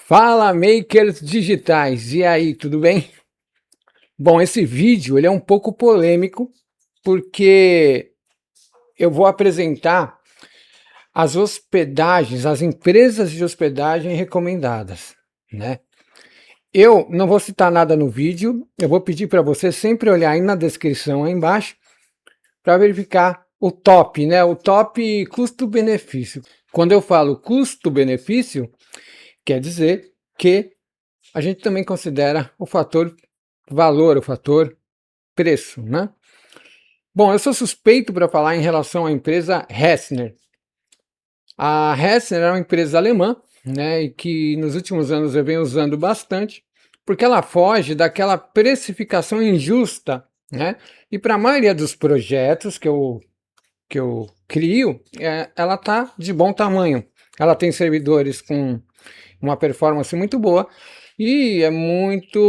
Fala, makers digitais! E aí, tudo bem? Bom, esse vídeo ele é um pouco polêmico porque eu vou apresentar as hospedagens, as empresas de hospedagem recomendadas, né? Eu não vou citar nada no vídeo, eu vou pedir para você sempre olhar aí na descrição aí embaixo para verificar o top, né? O top custo-benefício. Quando eu falo custo-benefício, quer dizer que a gente também considera o fator valor, o fator preço, né? Bom, eu sou suspeito para falar em relação à empresa Hessner. A Hessner é uma empresa alemã, né, e que nos últimos anos eu venho usando bastante, porque ela foge daquela precificação injusta, né? E para a maioria dos projetos que eu crio, ela tá de bom tamanho. Ela tem servidores com uma performance muito boa e é muito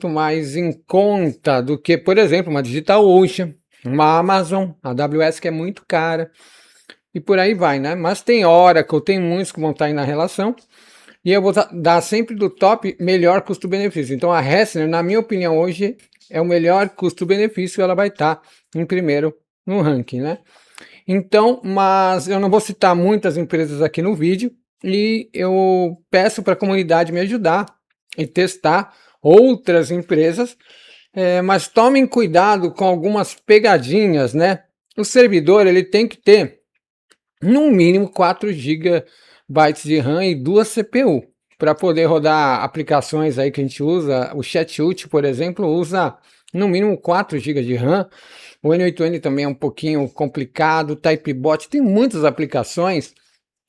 mais em conta do que, por exemplo, uma DigitalOcean, uma Amazon, a AWS, que é muito cara, e por aí vai, né? Mas tem Oracle, tem muitos que vão estar aí na relação, e eu vou dar sempre do top melhor custo-benefício. Então a Hessner, na minha opinião, hoje é o melhor custo-benefício, ela vai estar em primeiro no ranking, né? Então, mas eu não vou citar muitas empresas aqui no vídeo, e eu peço para a comunidade me ajudar e testar outras empresas, mas tomem cuidado com algumas pegadinhas, né? O servidor ele tem que ter no mínimo 4 GB de RAM e 2 CPU para poder rodar aplicações aí que a gente usa. O ChatUt, por exemplo, usa no mínimo 4 GB de RAM. O N8N também é um pouquinho complicado. O Typebot tem muitas aplicações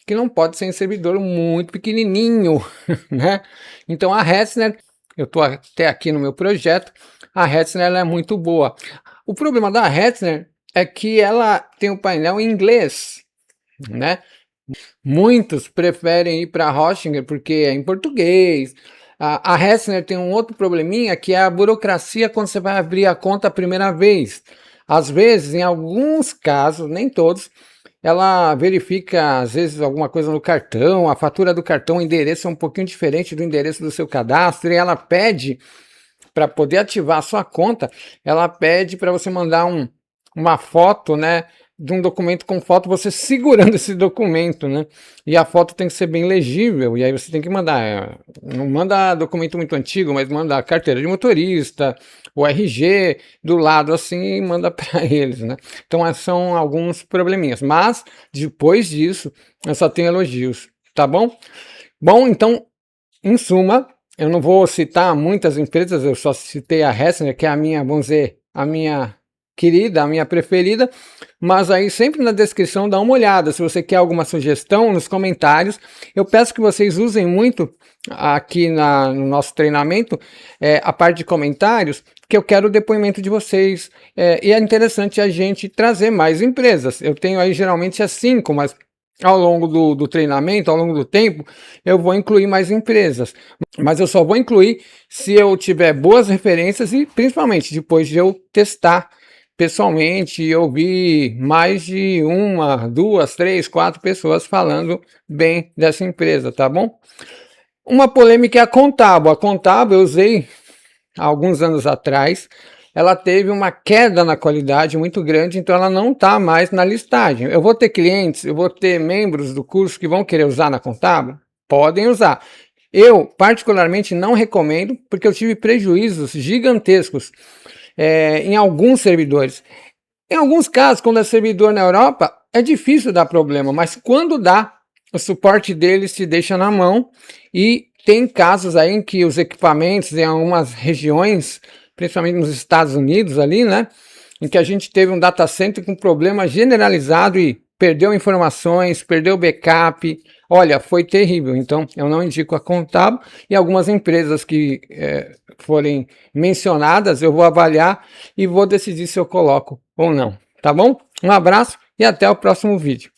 que não pode ser em servidor muito pequenininho, né? Então a Hessner, eu estou até aqui no meu projeto, a Hessner ela é muito boa. O problema da Hessner é que ela tem o painel em inglês, né? Muitos preferem ir para a Hostinger porque é em português. A Hessner tem um outro probleminha que é a burocracia quando você vai abrir a conta a primeira vez. Às vezes, em alguns casos, nem todos, ela verifica às vezes alguma coisa no cartão, a fatura do cartão, o endereço é um pouquinho diferente do endereço do seu cadastro, e ela pede, para poder ativar a sua conta, ela pede para você mandar uma foto, né, de um documento com foto, você segurando esse documento, né? E a foto tem que ser bem legível, e aí você tem que mandar, não manda documento muito antigo, mas manda a carteira de motorista, o RG do lado assim e manda para eles, né? Então são alguns probleminhas, mas depois disso eu só tenho elogios, tá bom? Bom, então, em suma, eu não vou citar muitas empresas, eu só citei a Hessner, que é a minha, vamos dizer, a minha querida, a minha preferida, mas aí sempre na descrição dá uma olhada, se você quer alguma sugestão nos comentários. Eu peço que vocês usem muito aqui no nosso treinamento a parte de comentários, que eu quero o depoimento de vocês, e é interessante a gente trazer mais empresas. Eu tenho aí geralmente as 5, mas ao longo do treinamento, ao longo do tempo, eu vou incluir mais empresas, mas eu só vou incluir se eu tiver boas referências e principalmente depois de eu testar pessoalmente e ouvir mais de 1, 2, 3, 4 pessoas falando bem dessa empresa, tá bom? Uma polêmica é a Contabo. A Contabo eu usei há alguns anos atrás, ela teve uma queda na qualidade muito grande, então ela não está mais na listagem. Eu vou ter clientes, eu vou ter membros do curso que vão querer usar na Contabo? Podem usar. Eu, particularmente, não recomendo, porque eu tive prejuízos gigantescos em alguns servidores. Em alguns casos, quando é servidor na Europa, é difícil dar problema, mas quando dá, o suporte deles se deixa na mão, e tem casos aí em que os equipamentos em algumas regiões, principalmente nos Estados Unidos ali, né, em que a gente teve um data center com problema generalizado e perdeu informações, perdeu backup. Olha, foi terrível. Então eu não indico a Contabo, e algumas empresas que forem mencionadas eu vou avaliar e vou decidir se eu coloco ou não, tá bom? Um abraço e até o próximo vídeo.